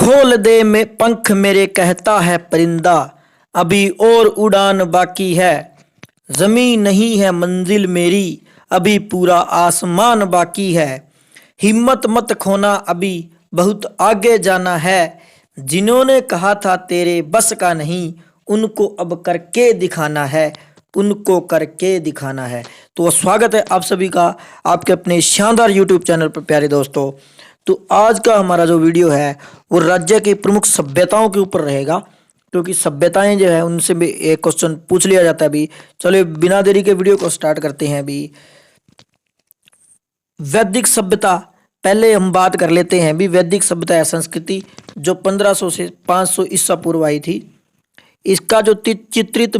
खोल दे में पंख मेरे कहता है परिंदा, अभी और उड़ान बाकी है। जमीन नहीं है मंजिल मेरी, अभी पूरा आसमान बाकी है। हिम्मत मत खोना, अभी बहुत आगे जाना है। जिन्होंने कहा था तेरे बस का नहीं, उनको अब करके दिखाना है, उनको करके दिखाना है। तो स्वागत है आप सभी का आपके अपने शानदार यूट्यूब चैनल पर प्यारे दोस्तों। तो आज का हमारा जो वीडियो है वो राज्य की प्रमुख सभ्यताओं के ऊपर रहेगा, क्योंकि सभ्यताएं जो है उनसे भी एक क्वेश्चन पूछ लिया जाता है। अभी चलो बिना देरी के वीडियो को स्टार्ट करते हैं। अभी वैदिक सभ्यता पहले हम बात कर लेते हैं। अभी वैदिक सभ्यता या संस्कृति जो 1500 से 500 ईसा पूर्व आई थी। इसका जो चित्रित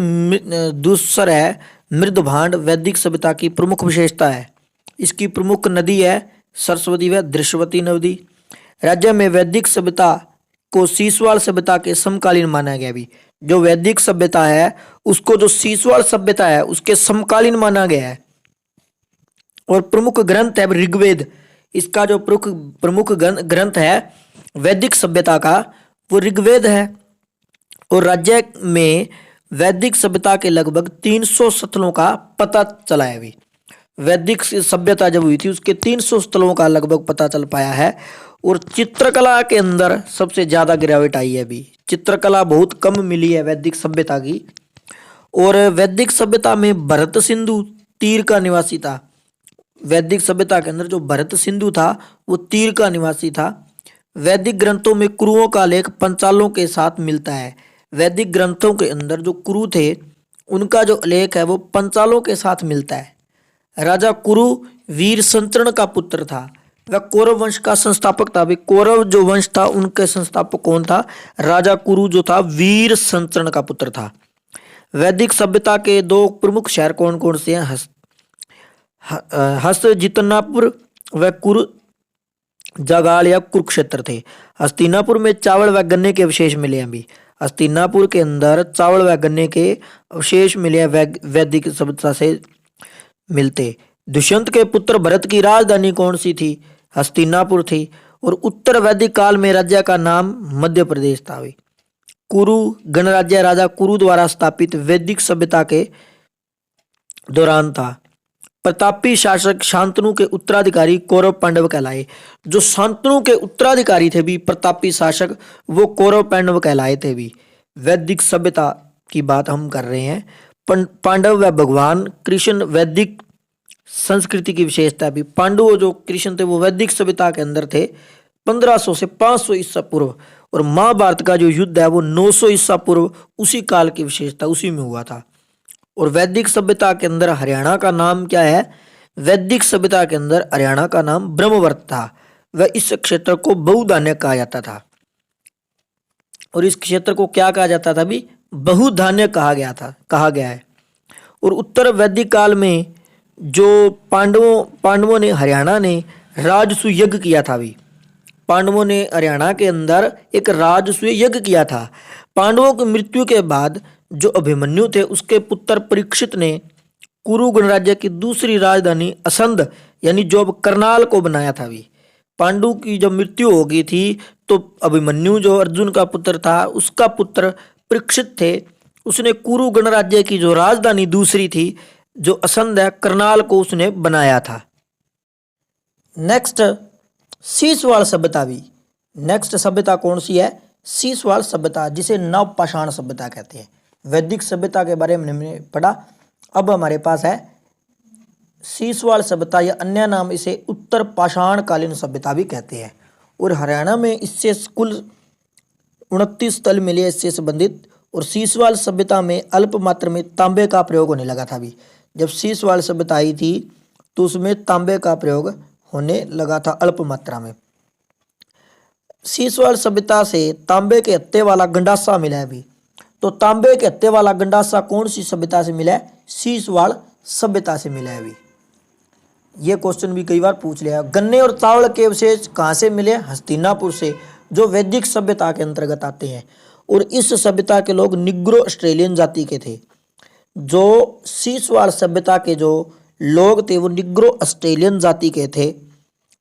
दूसर है मृदभांड वैदिक सभ्यता की प्रमुख विशेषता है। इसकी प्रमुख नदी है सरस्वती व दृश्यवती नदी। राज्य में वैदिक सभ्यता को सीसवाल सभ्यता के समकालीन माना गया। भी जो वैदिक सभ्यता है उसको जो सीसवाल सभ्यता है उसके समकालीन माना गया है। और प्रमुख ग्रंथ है ऋग्वेद। इसका जो प्रमुख ग्रंथ है वैदिक सभ्यता का वो ऋग्वेद है। और राज्य में वैदिक सभ्यता के लगभग 300 स्थलों का पता चला है। अभी वैदिक सभ्यता जब हुई थी उसके 300 स्थलों का लगभग पता चल पाया है। और चित्रकला के अंदर सबसे ज्यादा गिरावट आई है। अभी चित्रकला बहुत कम मिली है वैदिक सभ्यता की। और वैदिक सभ्यता में भरत सिंधु तीर का निवासी था। वैदिक सभ्यता के अंदर जो भरत सिंधु था वो तीर का निवासी था। वैदिक ग्रंथों में कुरुओं का लेख पंचालों के साथ मिलता है। वैदिक ग्रंथों के अंदर जो कुरु थे उनका जो लेख है वो पंचालों के साथ मिलता है। राजा कुरु वीर संचरण का पुत्र था। वह कौरव वंश का संस्थापक था। कौरव जो वंश था उनके संस्थापक कौन था? राजा कुरु जो था वीर संचरण का पुत्र था। वैदिक सभ्यता के दो प्रमुख शहर कौन कौन से हैं? हस्तिनापुर व कुरु जगाल या कुरुक्षेत्र थे। हस्तिनापुर में चावल व गन्ने के अवशेष मिले हैं। अभी हस्तिनापुर के अंदर चावल व गन्ने के अवशेष मिले हैं वैदिक सभ्यता से मिलते। दुष्यंत के पुत्र भरत की राजधानी कौन सी थी? हस्तिनापुर थी। और उत्तर वैदिक काल में राज्य का नाम मध्य प्रदेश था। कुरु गणराज्य राजा कुरु द्वारा स्थापित वैदिक सभ्यता के दौरान था। प्रतापी शासक शांतनु के उत्तराधिकारी कौरव पांडव कहलाए। जो शांतनु के उत्तराधिकारी थे भी प्रतापी शासक वो कौरव पांडव कहलाए थे। भी वैदिक सभ्यता की बात हम कर रहे हैं। पांडव व भगवान कृष्ण वैदिक संस्कृति की विशेषता। भी पांडव जो कृष्ण थे वो वैदिक सभ्यता के अंदर थे 1500 से 500 ईसा पूर्व। और महाभारत का जो युद्ध है वो 900 ईसा पूर्व उसी काल की विशेषता उसी में हुआ था। और वैदिक सभ्यता के अंदर हरियाणा का नाम क्या है? वैदिक सभ्यता के अंदर हरियाणा का नाम ब्रह्मवर्त था। वह इस क्षेत्र को बहुधान्य कहा जाता था। और इस क्षेत्र को क्या कहा जाता था? भी बहुधान्य कहा गया है। और उत्तर वैदिक काल में जो पांडवों ने हरियाणा ने राजसूय यज्ञ किया था। भी पांडवों ने हरियाणा के अंदर एक राजसूय यज्ञ किया था। पांडवों की मृत्यु के बाद जो अभिमन्यु थे उसके पुत्र परीक्षित ने कुरु गणराज्य की दूसरी राजधानी असंध यानी जो अब करनाल को बनाया था। भी पांडु की जब मृत्यु हो गई थी तो अभिमन्यु जो अर्जुन का पुत्र था उसका पुत्र परीक्षित थे। उसने कुरु गणराज्य की जो राजधानी दूसरी थी जो असंध है करनाल को उसने बनाया था। नेक्स्ट सीसवाल सभ्यता। भी नेक्स्ट सभ्यता कौन सी है? सीसवाल सभ्यता, जिसे नवपाषाण सभ्यता कहते हैं। वैदिक सभ्यता के बारे में हमने पढ़ा। अब हमारे पास है सीसवाल सभ्यता या अन्य नाम इसे उत्तर पाषाण कालीन सभ्यता भी कहते हैं। और हरियाणा में इससे कुल 29 स्थल मिले इससे संबंधित। और सीसवाल सभ्यता में अल्प मात्रा में तांबे का प्रयोग होने लगा था। भी जब सीसवाल सभ्यता आई थी तो उसमें तांबे का प्रयोग होने लगा था अल्प मात्रा में। सीसवाल सभ्यता से तांबे के हत्थे वाला गंडासा मिला है। भी तो तांबे के हत्थे वाला गंडासा कौन सी सभ्यता से मिला है? सीसवाल सभ्यता से मिला है। भी ये क्वेश्चन भी कई बार पूछ लिया। गन्ने और चावल के अवशेष कहाँ से मिले? हस्तिनापुर से, जो वैदिक सभ्यता के अंतर्गत आते हैं। और इस सभ्यता के लोग निग्रो ऑस्ट्रेलियन जाति के थे। जो सीसवाल सभ्यता के जो लोग थे वो निग्रो ऑस्ट्रेलियन जाति के थे।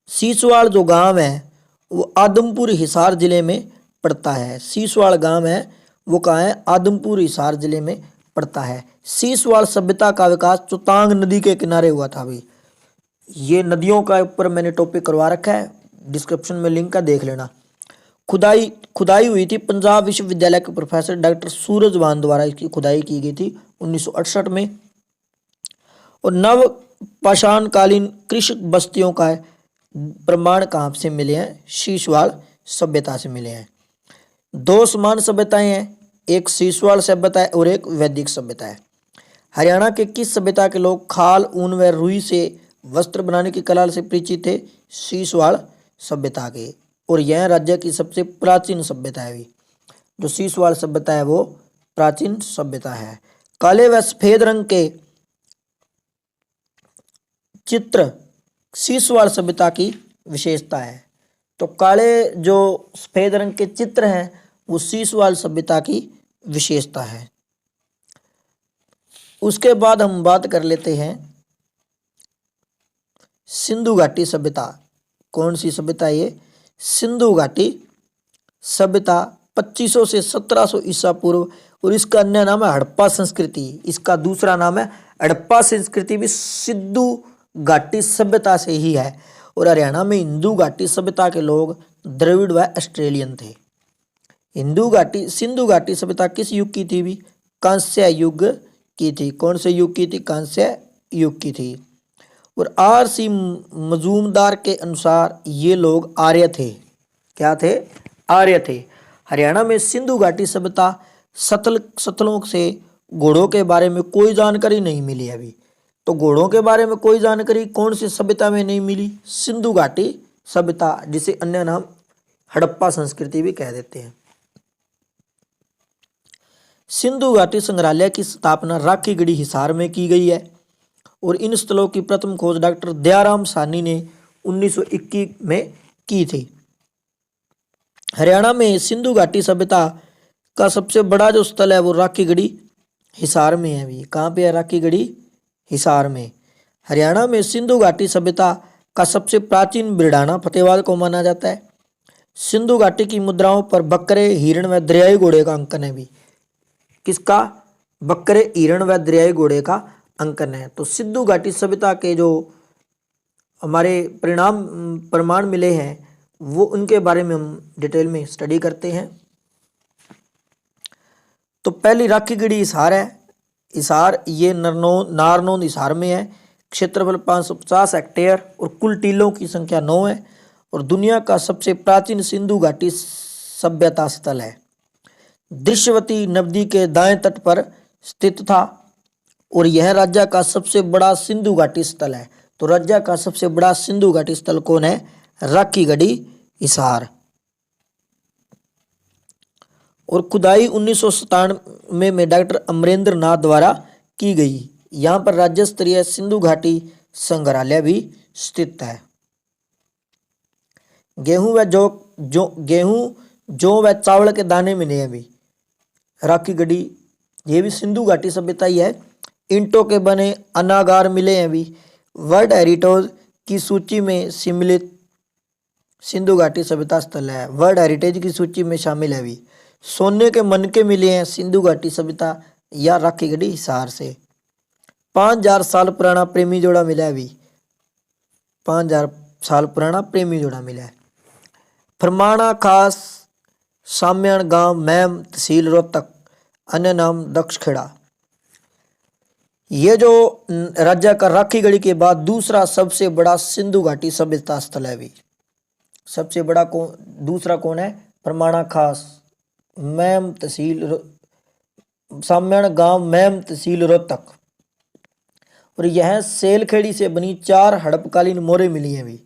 सीसवाल जो गांव है वो आदमपुर हिसार जिले में पड़ता है। सीसवाड़ गांव है वो कहाँ है, आदमपुर हिसार जिले में पड़ता है। सीसवाड़ सभ्यता का विकास चुतांग नदी के किनारे हुआ था। भाई ये नदियों का ऊपर मैंने टॉपिक करवा रखा है, डिस्क्रिप्शन में लिंक का देख लेना। खुदाई खुदाई हुई थी पंजाब विश्वविद्यालय के प्रोफेसर डॉक्टर सूरजवान द्वारा, इसकी खुदाई की गई थी 1968 में। और नव पाषाणकालीन कृषि बस्तियों का प्रमाण कहाँ से मिले हैं, सीसवाड़ सभ्यता से मिले हैं। दो समान सभ्यताएं हैं, एक सीसवाड़ सभ्यता है और एक वैदिक सभ्यता है। हरियाणा के किस सभ्यता के लोग खाल, ऊन व रुई से वस्त्र बनाने की कला से परिचित थे, सीसवाड़ सभ्यता के। और यह राज्य की सबसे प्राचीन सभ्यता है। जो सीसवाड़ सभ्यता है वो प्राचीन सभ्यता है। काले व सफेद रंग के चित्र सीसवाड़ सभ्यता की विशेषता है। तो काले जो सफेद रंग के चित्र हैं वो सीसवाड़ सभ्यता की विशेषता है। उसके बाद हम बात कर लेते हैं सिंधु घाटी सभ्यता। कौन सी सभ्यता ये, सिंधु घाटी सभ्यता 2500 से 1700 ईसा पूर्व, और इसका अन्य नाम है हड़प्पा संस्कृति। इसका दूसरा नाम है हड़प्पा संस्कृति, भी सिंधु घाटी सभ्यता से ही है। और हरियाणा में हिंदू घाटी सभ्यता के लोग द्रविड़ व ऑस्ट्रेलियन थे। सिंधु घाटी सभ्यता किस युग की थी भी, कांस्य युग की थी। कौन से युग की थी, कांस्य युग की थी। और आर.सी. मजूमदार के अनुसार ये लोग आर्य थे। क्या थे, आर्य थे। हरियाणा में सिंधु घाटी सभ्यता सतलों से घोड़ों के बारे में कोई जानकारी नहीं मिली अभी। तो घोड़ों के बारे में कोई जानकारी कौन सी सभ्यता में नहीं मिली, सिंधु घाटी सभ्यता, जिसे अन्य नाम हड़प्पा संस्कृति भी कह देते हैं। सिंधु घाटी संग्रहालय की स्थापना राखीगढ़ी हिसार में की गई है। और इन स्थलों की प्रथम खोज डॉक्टर दयाराम साहनी ने 1921 में की थी। हरियाणा में सिंधु घाटी सभ्यता का सबसे बड़ा जो स्थल है वो राखीगढ़ी हिसार में है। भी कहाँ पे है, राखीगढ़ी हिसार में। हरियाणा में सिंधु घाटी सभ्यता का सबसे प्राचीन बिरडाना फतेहबाद को माना जाता है। सिंधु घाटी की मुद्राओं पर बकरे, हिरण व दरियाई घोड़े का अंकन है। भी किसका, बकरे, हिरण व दरियाई घोड़े का अंकन है। तो सिंधु घाटी सभ्यता के जो हमारे प्रमाण मिले हैं वो उनके बारे में हम डिटेल में स्टडी करते हैं। तो पहली राखीगढ़ी हिसार है। हिसार ये नारनौंद हिसार में है। क्षेत्रफल 550 हेक्टेयर और कुल टीलों की संख्या 9 है। और दुनिया का सबसे प्राचीन सिंधु घाटी सभ्यता स्थल है। दृश्यवती नदी के दाएं तट पर स्थित था। और यह राज्य का सबसे बड़ा सिंधु घाटी स्थल है। तो राज्य का सबसे बड़ा सिंधु घाटी स्थल कौन है, राखीगढ़ी हिसार। और खुदाई 1997 में डॉक्टर अमरेंद्र नाथ द्वारा की गई। यहाँ पर राज्य स्तरीय सिंधु घाटी संग्रहालय भी स्थित है। गेहूं जौ व चावल के दाने मिले हैं भी राखीगढ़ी, ये भी सिंधु घाटी सभ्यता ही है। ईंटों के बने अनागार मिले हैं भी। वर्ल्ड हेरिटेज की सूची में सम्मिलित सिंधु घाटी सभ्यता स्थल है, वर्ल्ड हेरिटेज की सूची में शामिल है भी। सोने के मनके मिले हैं सिंधु घाटी सभ्यता या राखीगढ़ी हिसार से। 5000 साल पुराना प्रेमी जोड़ा मिला है भी। 5000 साल पुराना प्रेमी जोड़ा मिला है। फरमाना खास, साम्याण गांव, मैम तहसील रोहतक, अन्य नाम दक्षखेड़ा। ये जो राज्य का राखीगढ़ी के बाद दूसरा सबसे बड़ा सिंधु घाटी सभ्यता स्थल है भी। सबसे बड़ा दूसरा कौन है, फरमाना खास, मैम तहसील, साम्याण गांव, मैम तहसील रोहतक। और यह सेलखेड़ी से बनी 4 हड़पकालीन मोहरें मिली हैं भी।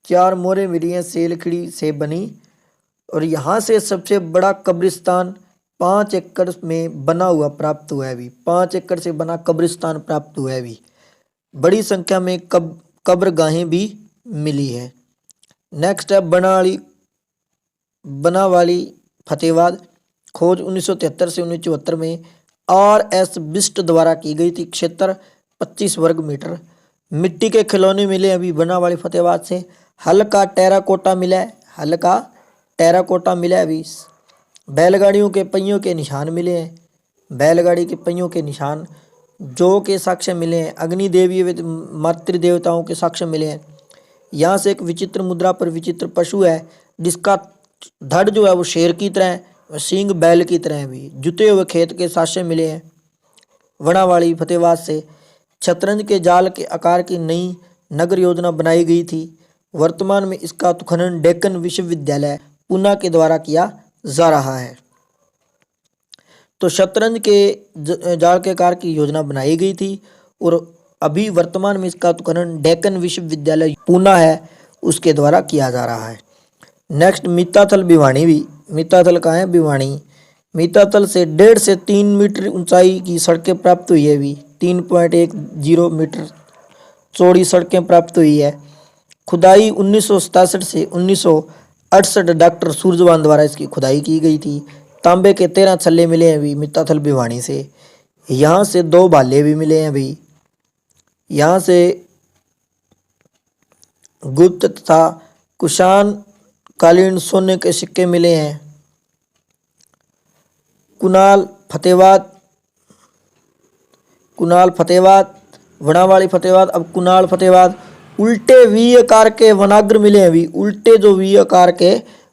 4 मोहरें मिली हैं सेलखेड़ी से बनी। और यहाँ से सबसे बड़ा कब्रिस्तान 5 एकड़ में बना हुआ प्राप्त हुआ है भी। 5 एकड़ से बना कब्रिस्तान प्राप्त हुआ है भी। बड़ी संख्या में कब्रगाहें भी मिली है। नेक्स्ट है बनावाली फतेहबाद। खोज 1973 से 1974 में R.S. बिस्ट द्वारा की गई थी। क्षेत्र 25 वर्ग मीटर। मिट्टी के खिलौने मिले अभी बनावाली फतेहबाद से। हल्का टेराकोटा मिला है, हल्का टेराकोटा मिला है अभी। बैलगाड़ियों के पहियों के निशान मिले हैं, बैलगाड़ी के पहियों के निशान जौ के साक्ष्य मिले हैं। अग्नि देवी व मातृदेवताओं के साक्ष्य मिले हैं। यहाँ से एक विचित्र मुद्रा पर विचित्र पशु है जिसका धड़ जो है वो शेर की तरह है, सींग बैल की तरह है। भी जुते हुए खेत के साक्ष्य मिले हैं वणावाली फतेहबाद से। शतरंज के जाल के आकार की नई नगर योजना बनाई गई थी। वर्तमान में इसका उत्खनन डेक्कन विश्वविद्यालय पूना के द्वारा किया जा रहा है। तो शतरंज के जाल के आकार की योजना बनाई गई थी और अभी वर्तमान में इसका उत्खनन डेक्कन विश्वविद्यालय पूना है उसके द्वारा किया जा रहा है। नेक्स्ट मीताथल भिवानी। भी मीताथल कहाँ है? भिवानी। मीताथल से 1.5 से 3 मीटर ऊंचाई की सड़कें प्राप्त हुई है। भी 3.10 मीटर चौड़ी सड़कें प्राप्त हुई है। खुदाई 1967 से 1968 डॉक्टर सूरजवान द्वारा इसकी खुदाई की गई थी। तांबे के 13 छल्ले मिले हैं भी मीताथल भिवानी से। यहाँ से 2 भाले भी मिले हैं भी। यहाँ से गुप्त तथा कुषाण कालीन सोने के सिक्के मिले हैं। कुणाल फतेहबाद वणावाली फतेहबाद। अब कुणाल फतेहबाद उल्टे वी आकार के वनाग्र मिले हैं भी। उल्टे जो वी आकार के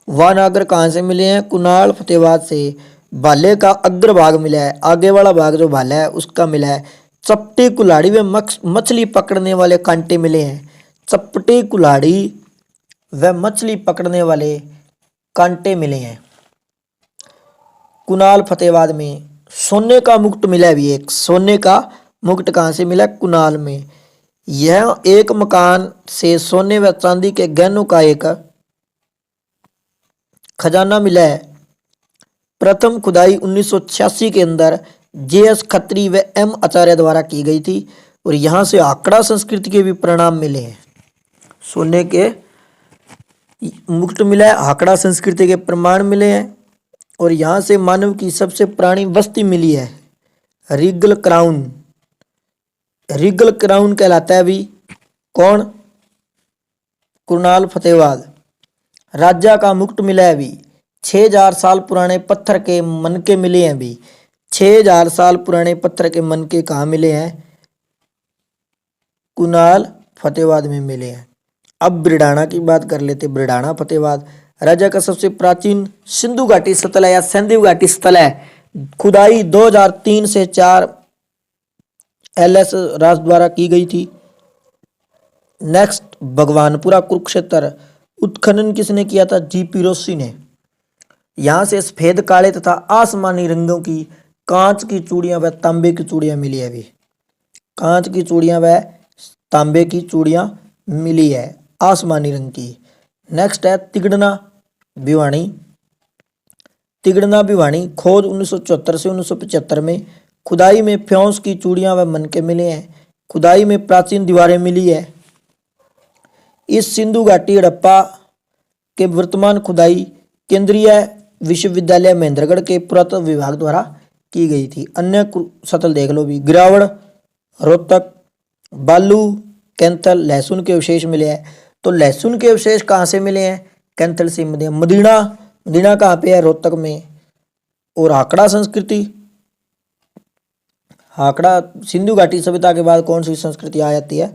वनाग्र कहाँ से मिले हैं? कुणाल फतेहबाद से। भाले का अग्र भाग मिला है, आगे वाला भाग जो भाला है उसका मिला है। चपटी कुल्हाड़ी व मछली पकड़ने वाले कांटे मिले हैं। चपटी कुल्हाड़ी व मछली पकड़ने वाले कांटे मिले हैं। कुणाल फतेहबाद में सोने का मुकुट मिला है भी। एक सोने का मुकुट कहाँ से मिला? कुणाल में। यह एक मकान से सोने व चांदी के गहनों का एक खजाना मिला है। प्रथम खुदाई 1986 के अंदर JS खत्री व M आचार्य द्वारा की गई थी और यहाँ से आंकड़ा संस्कृति के भी परिणाम मिले हैं। सोने के मुकुट मिला है, आंकड़ा संस्कृति के प्रमाण मिले हैं और यहाँ से मानव की सबसे पुरानी बस्ती मिली है रीगल क्राउन। रीगल क्राउन कहलाता है भी कौन? कुणाल फतेहबाद। राजा का मुकुट मिला है भी। 6000 साल पुराने पत्थर के मनके मिले हैं भी। 6000 साल पुराने पत्थर के मनके कहाँ मिले हैं? कुणाल फतेहबाद में मिले हैं। अब ब्रिडाना की बात कर लेते। ब्रिडाना फतेहबाद राज्य का सबसे प्राचीन सिंधु घाटी स्थल है या सैंधव घाटी स्थल है। खुदाई 2003 से 4 LS राज द्वारा की गई थी। नेक्स्ट भगवानपुरा कुरुक्षेत्र। उत्खनन किसने किया था? GP रोसी ने। यहाँ से सफेद काले तथा आसमानी रंगों की कांच की चूड़ियां व तांबे की चूड़ियां मिली है भी। कांच की चूड़ियां व तांबे की चूड़ियां मिली है आसमानी रंग की। नेक्स्ट है तिगड़ना भिवानी। तिगड़ना भिवानी खोज 1974 से 1975 में। खुदाई में फ्योंस की चूड़ियां व मनके मिले हैं। खुदाई में प्राचीन दीवारें मिली है। इस सिंधु घाटी हड़प्पा के वर्तमान खुदाई केंद्रीय विश्वविद्यालय महेंद्रगढ़ के पुरातत्व विभाग द्वारा की गई थी। अन्य स्थल देख लो भी। गिरावड़, रोहतक, बालू, कैंथल, लहसुन के अवशेष मिले हैं। तो लहसुन के अवशेष कहाँ से मिले हैं? कैंथल से मिले हैं। मदीना कहाँ पे है? रोहतक में। और आंकड़ा संस्कृति, आंकड़ा सिंधु घाटी सभ्यता के बाद कौन सी संस्कृति आ जाती है?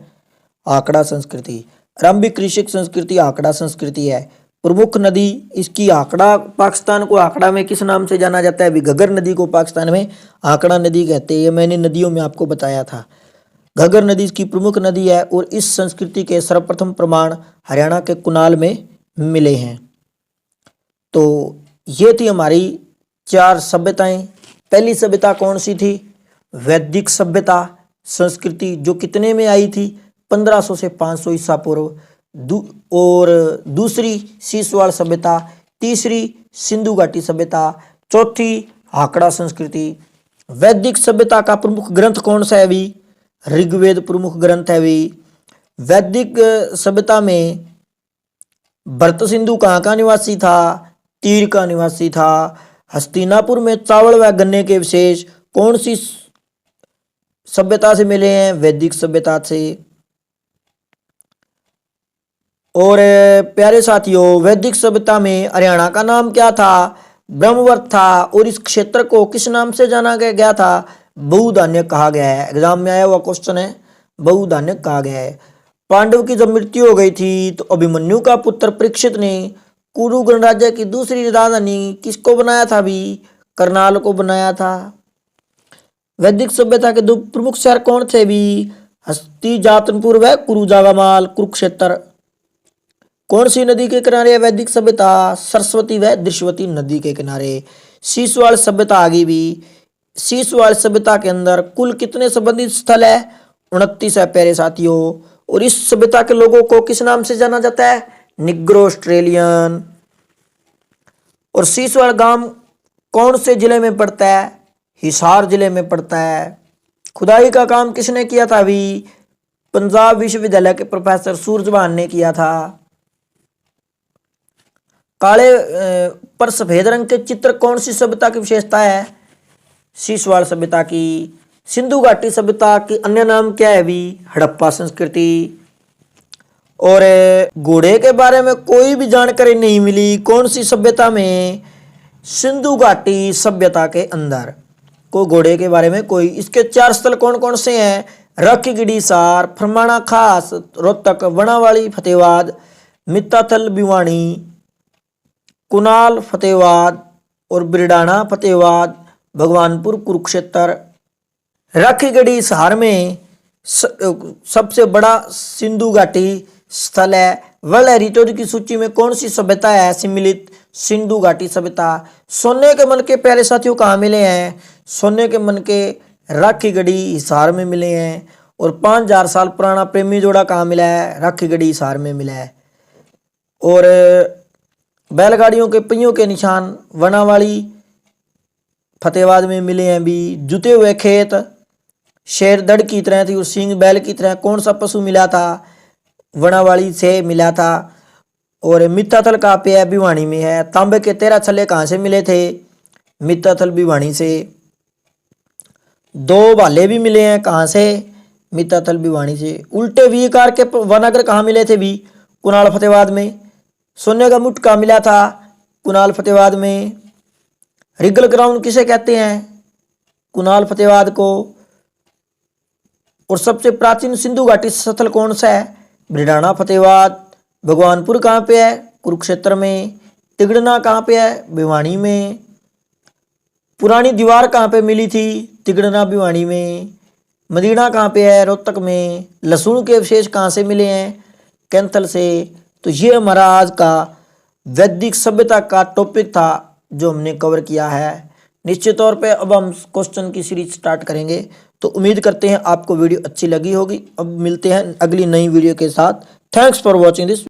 आंकड़ा संस्कृति। आरंभिक कृषिक संस्कृति आंकड़ा संस्कृति है। प्रमुख नदी इसकी आंकड़ा, पाकिस्तान को आंकड़ा में किस नाम से जाना जाता है? अभी घग्गर नदी को पाकिस्तान में आंकड़ा नदी कहते हैं। ये मैंने नदियों में आपको बताया था। घग्गर नदी इसकी प्रमुख नदी है और इस संस्कृति के सर्वप्रथम प्रमाण हरियाणा के कुनाल में मिले हैं। तो ये थी हमारी 4 सभ्यताएं। पहली सभ्यता कौन सी थी? वैदिक सभ्यता संस्कृति, जो कितने में आई थी? 1500 से 500 ईसा पूर्व। और दूसरी सीसवाड़ सभ्यता, तीसरी सिंधु घाटी सभ्यता, चौथी आंकड़ा संस्कृति। वैदिक सभ्यता का प्रमुख ग्रंथ कौन सा है? भी ऋग्वेद प्रमुख ग्रंथ है। भी वैदिक सभ्यता में भरत सिंधु कहाँ का निवासी था? तीर का निवासी था। हस्तिनापुर में चावल व गन्ने के विशेष कौन सी सभ्यता से मिले हैं? वैदिक सभ्यता से। और प्यारे साथियों, वैदिक सभ्यता में हरियाणा का नाम क्या था? ब्रह्मवर्त था। और इस क्षेत्र को किस नाम से जाना गया था? बहुधान्य कहा गया है। एग्जाम में आया हुआ क्वेश्चन है, बहुधान्य कहा गया है। पांडव की जब मृत्यु हो गई थी तो अभिमन्यु का पुत्र परीक्षित ने कुरु गणराज्य की दूसरी राजधानी किसको बनाया था? भी करनाल को बनाया था। वैदिक सभ्यता के दो प्रमुख शहर कौन थे? भी हस्ती जातनपुर व कुरुजावामाल कुरुक्षेत्र। कौन सी नदी के किनारे है वैदिक सभ्यता? सरस्वती व दृश्यवती नदी के किनारे। शीशवाड़ सभ्यता आ गई भी। शीशवाड़ सभ्यता के अंदर कुल कितने संबंधित स्थल है? 29 है प्यारे साथियों। और इस सभ्यता के लोगों को किस नाम से जाना जाता है? Negro Australian. और शीशवाड़ गांव कौन से जिले में पड़ता है? हिसार जिले में पड़ता है। खुदाई का काम किसने किया था? भी पंजाब विश्वविद्यालय के प्रोफेसर सूरजभान ने किया था। काले पर सफेद रंग के चित्र कौन सी सभ्यता की विशेषता है? शीशवाड़ सभ्यता की। सिंधु घाटी सभ्यता की अन्य नाम क्या है? भी हड़प्पा संस्कृति। और घोड़े के बारे में कोई भी जानकारी नहीं मिली कौन सी सभ्यता में? सिंधु घाटी सभ्यता के अंदर को घोड़े के बारे में कोई। इसके 4 स्थल कौन कौन से हैं? रखीगढ़ी सार, फरमाना खास, रोहतक, वनावाली फतेहाबाद, मित्ताथल भिवानी, कुनाल फतेहाबाद और बिरडाना फतेहाबाद, भगवानपुर कुरुक्षेत्र। रखीगढ़ी शहर में सबसे बड़ा सिंधु घाटी स्थल है। वर्ल्ड हेरिटेज की सूची में कौन सी सभ्यता है सम्मिलित? सिंधु घाटी सभ्यता। सोने के मनके प्यारे साथियों कहाँ मिले हैं? सोने के मनके रखीगढ़ी हिसार में मिले हैं। और 5000 साल पुराना प्रेमी जोड़ा कहाँ मिला है? रखीगढ़ी हिसार में मिला है। और बैलगाड़ियों के पहियों के निशान वनावाली फतेहाबाद में मिले हैं। भी जुते हुए खेत शेर दड़ की तरह थी और सींग बैल की तरह कौन सा पशु मिला था? वनावाली से मिला था। और मित्ताथल कहाँ पे है? भिवानी में है। तांबे के 13 छल्ले कहाँ से मिले थे? मित्ताथल भिवानी से। 2 भाले भी मिले हैं कहाँ से? मित्ताथल भिवानी से। उल्टे वी आकार के वनाग्रह कहाँ मिले थे? भी कुनाल फतेहाबाद में। सोने का मुठ कहाँ मिला था? कुनाल फतेहाबाद में। रिगल ग्राउंड किसे कहते हैं? कुनाल फतेहाबाद को। और सबसे प्राचीन सिंधु घाटी स्थल कौन सा है? बिरडाना फतेहाबाद। भगवानपुर कहाँ पे है? कुरुक्षेत्र में। तिगड़ना कहाँ पे है? भिवानी में। पुरानी दीवार कहाँ पे मिली थी? तिगड़ना भिवानी में। मदीना कहाँ पे है? रोहतक में। लहसुन के अवशेष कहाँ से मिले हैं? कैंथल से। तो ये हमारा आज का वैदिक सभ्यता का टॉपिक था जो हमने कवर किया है। निश्चित तौर पे अब हम क्वेश्चन की सीरीज स्टार्ट करेंगे। तो उम्मीद करते हैं आपको वीडियो अच्छी लगी होगी। अब मिलते हैं अगली नई वीडियो के साथ। Thanks for watching this.